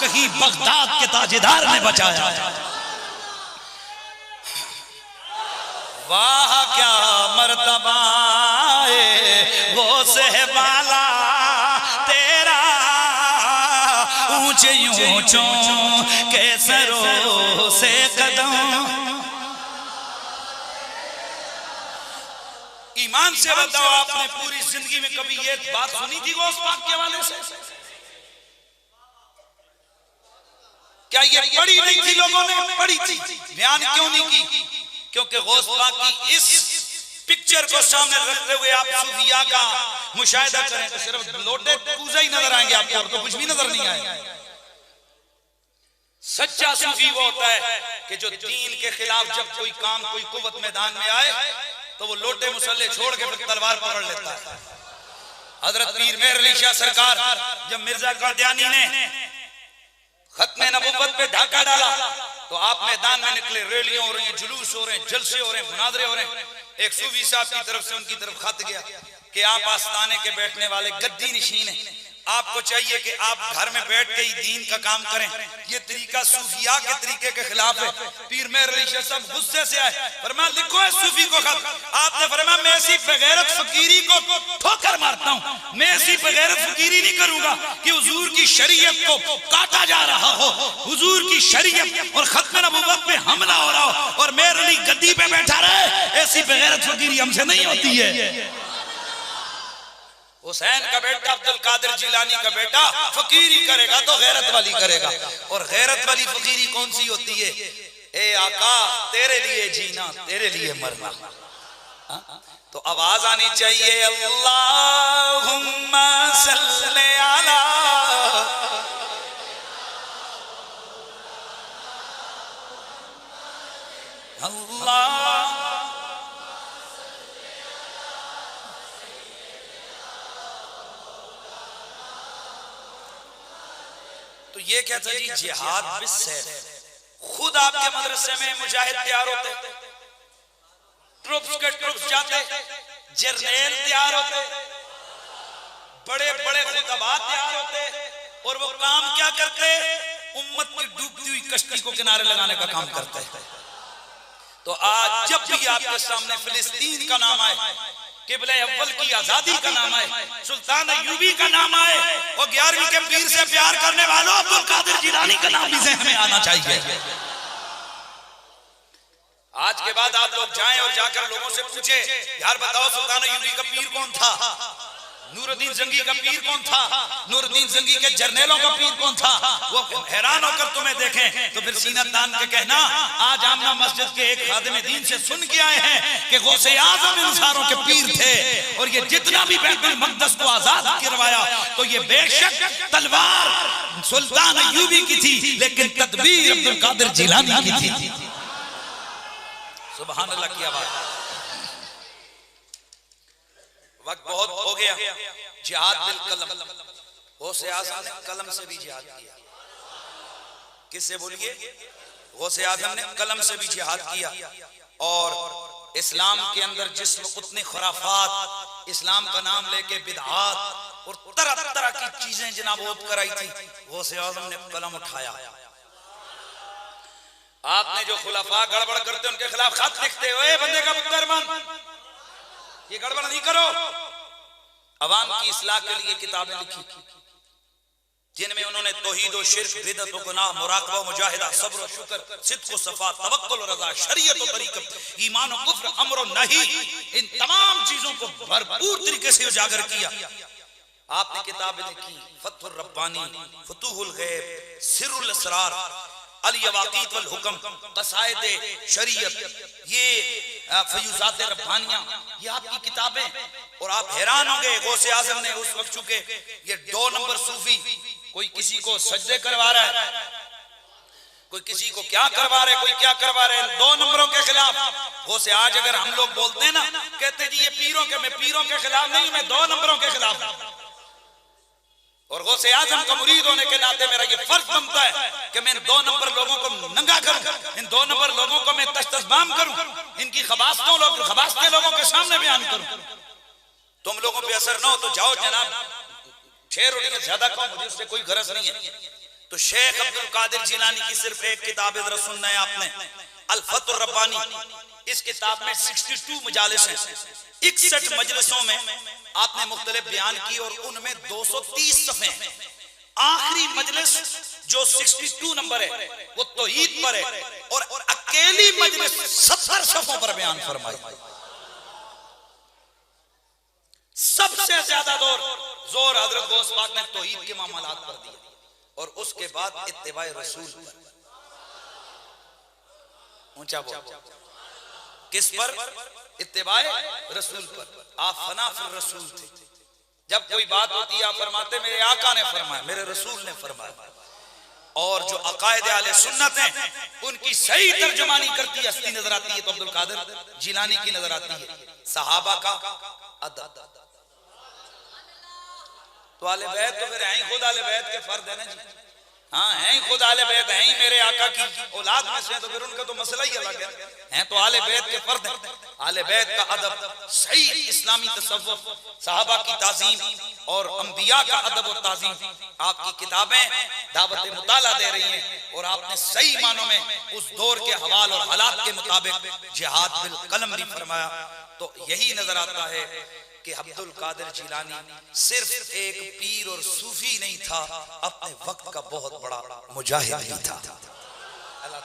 कहीं बगदाद के ताजेदार ने बचाया है। वाह क्या मर्तबा वो सहवाला तेरा, ऊंचे ऊंचों के सरों से कदम। ईमान से बताओ, आपने पूरी जिंदगी में कभी ये बात सुनी थी गौस पाक के हवाले से? क्या ये पढ़ी नहीं थी लोगों ने? पढ़ी थी। बयान क्यों नहीं की? क्योंकि गौस पाक की इस पिक्चर को सामने रखते हुए आप सूफिया का मुशाहिदा करें तो सिर्फ लोटे पूजा ही नजर आएंगे आपको, और तो कुछ भी नजर नहीं आएगा। सच्चा सूफी वो होता है कि जो दीन के खिलाफ जब कोई काम कोई कुव्वत मैदान में आए तो वो लोटे मुसल्ले छोड़ के फिर तलवार पकड़ लेता है। हजरत पीर मेहर अली शाह सरकार जब मिर्जा कादियानी ने खत्मे नबुव्वत पे ढाका डाला तो आप मैदान में निकले, रैलियां हो रही हैं, जुलूस हो रहे हैं, जलसे हो रहे हैं, मुनाजरे हो रहे हैं। एक सूफी साहब की तरफ से उनकी तरफ खत गया कि आप आस्थाने के बैठने वाले गद्दी नशीन हैं, आपको चाहिए कि आप घर में बैठ के ही दीन का काम करें। ये तरीका सूफिया के तरीके के खिलाफ है। पीर मेहर अली शाह साहब गुस्से से आए, फरमाया लिखो है सूफी को खत। आपने फरमाया मैं ऐसी बेगैरत फकीरी को ठोकर मारता हूँ, मैं ऐसी बेगैरत फकीरी नहीं करूंगा कि हुजूर की शरीयत को काटा जा रहा हो, हुजूर की शरीयत और खत्म नबुव्वत पे हमला हो रहा हो और मेहर अली गद्दी पे बैठा रहे। ऐसी बेगैरत फकीरी हमसे नहीं होती है। हुसैन का बेटा अब्दुल कादिर जिलानी का बेटा फकीरी करेगा तो गैरत वाली करेगा, और गैरत वाली फकीरी कौन सी होती है? ए आका तेरे लिए जीना, तेरे लिए मरना। तो आवाज आनी चाहिए अल्लाहुम्मा सल्ले अला अल्लाह। तो ये क्या था जी, जिहाद बिस्सैफ। खुद आपके मदरसे में मुजाहिद तैयार होते, ट्रुप्स के ट्रुप्स जाते, जर्नैल तैयार होते, बड़े बड़े खुतबा तैयार होते, और वो काम क्या करते? उम्मत की डूबती हुई कश्ती को किनारे लगाने का काम करते हैं। तो आज जब भी आपके सामने फिलिस्तीन का नाम आए, किबले अव्वल की आजादी का नाम आए, सुल्तान अय्यूबी का नाम आए, और 11वीं के पीर से प्यार करने वालों अब्दुल कादिर जिलानी का नाम भी हमें आना चाहिए। आज के बाद आप लोग जाएं और जाकर लोगों से पूछे, यार बताओ सुल्तान अय्यूबी का पीर कौन था? नूरुद्दीन जंगी का पीर कौन था? नूरुद्दीन जंगी के जर्नेलों का पीर कौन था? वो हैरान होकर तुम्हें देखें तो फिर सीना तान के कहना, आज आमना मस्जिद के एक खादिम दीन से सुन के आए हैं कि गौसे आज़म इंसानों के पीर थे, और ये जितना भी बैतुल मक़दस को आजाद करवाया तो ये बेशक तलवार सुल्तान अय्यूबी की थी, लेकिन तदबीर अब्दुल कादिर जिलानी की थी। सुभान अल्लाह की आवाज़। वक्त बहुत हो गया। जिहाद बिल कलम, गौसे आज़म ने कलम से भी जिहाद किया। किससे बोलिए? गौसे आज़म ने कलम से भी जिहाद किया। और इस्लाम के अंदर जिस उतने खुराफात, इस्लाम का नाम लेके बिदआत और तरह तरह की चीजें जनाब ओत कराई थी, गौसे आज़म ने कलम उठाया। आपने जो खुलाफा गड़बड़ करते उनके खिलाफ खत लिखते हुए, बंदे का पुत्र मन, ये गड़बड़ नहीं करो। अवाम की इस्लाह के लिए किताबें लिखी जिनमें उन्होंने तौहीद और शिर्क, बिदअत और गुनाह, मुराकबा, मुजाहिदा, सब्र और शुक्र, सिद्क और सफा, तवक्कुल और रज़ा, शरीयत और तरीक़त, ईमान और कुफ्र, अम्र और नही, इन तमाम चीजों को भरपूर तरीके से उजागर किया। आपने किताबें लिखी, फतहुर रब्बानी, फुतूहुल गैब, सिर्रुल असरार, अल-यवाक़ीत वल हुक्म, क़साइदे शरीयत, ये फ़यूज़ात रब्बानियाँ, ये आपकी किताबें। और आप हैरान होंगे, गौसे आज़म ने उस वक्त, चूंकि ये 2 नंबर सूफी, कोई किसी को सजदे करवा रहा है, कोई किसी को क्या करवा रहे, कोई क्या करवा रहे, 2 नंबरों के खिलाफ। गौसे आज अगर हम लोग बोलते हैं ना, कहते जी ये पीरों के, मैं पीरों के खिलाफ नहीं, मैं 2 नंबरों के खिलाफ हूं। और गौसे आज़म का मुरीद होने के नाते मेरा ये फर्ज बनता है कि मैं इन 2 नंबर लोगों को नंगा करूं, इन 2 नंबर लोगों को मैं तश्तज़बाम करूं, इनकी खबासतें लोगों के सामने बयान करूं। तुम लोगों पे असर ना हो तो जाओ जनाब, 6 रोटियां ज्यादा खाओ, मुझे उससे कोई गरज नहीं है। तो शेख अब्दुल कादिर जिलानी की सिर्फ एक किताब इधर सुनना है आपने, अल फतहुर रब्बानी। इस किताब में 62 मजालिस हैं, 61 मजलिसों में आपने मुख्तलिफ बयान की, और उनमें 230 सफ़े हैं। आखिरी मजलिस जो 62 नंबर है वो तौहीद पर है, और अकेली मजलिस 70 सफ़ों पर बयान फरमाई। सबसे ज्यादा जोर हजरत गौस पाक ने तौहीद के मामलात पर दिया, और उसके बाद इत्तिबाए रसूल पर। ऊंचा बोल, किस पर? इत्तिबाए रसूल पर। आप फना फिर रसूल थे। जब कोई बात होती है आप फरमाते मेरे आका ने फरमाया, मेरे रसूल ने फरमाया। और जो अकायद आले सुन्नत हैं उनकी सही तर्जुमानी करती हस्ती नजर आती है तो अब्दुल कादिर जिलानी की नजर आती है। सहाबा का अदब, तो आले बैत तो फिर हैं ही खुद आले बैत के फर्द है ना जी। हाँ हैं ही खुद आले बैत, हैं ही मेरे आका की औलाद में से, तो फिर उनका तो मसला ही अलग है तो आले बैत के फर्द हैं। आले बैत का अदब, सही इस्लामी तसव्वुफ, सहाबा की ताजीम और अंबिया का अदब और ताजीम आपकी किताबें दावत मुताला दे रही हैं। और आपने सही मानों में उस दौर के हवाल और हालात के मुताबिक जिहाद बिल कलम भी फरमाया। तो यही नजर आता है कि अब्दुल कादिर जिलानी सिर्फ एक पीर और सूफी नहीं था, अपने वक्त का बहुत बड़ा मुजाहिद भी था। अल्लाह